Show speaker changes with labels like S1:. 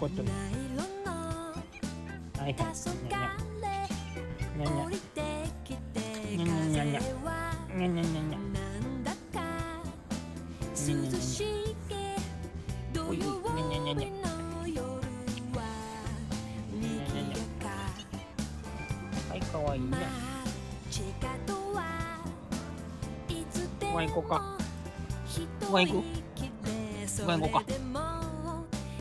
S1: こっとね。はいはい。にゃにゃ。にゃにゃ。にゃにゃにゃにゃ。にゃにゃにゃにゃ。にゃにゃにゃにゃ。にゃにゃにゃにゃ。おいおい、にゃにゃにゃにゃ。にゃにゃにゃにゃ。はい、かわいいね。ご飯行こうか。ご飯行こうか。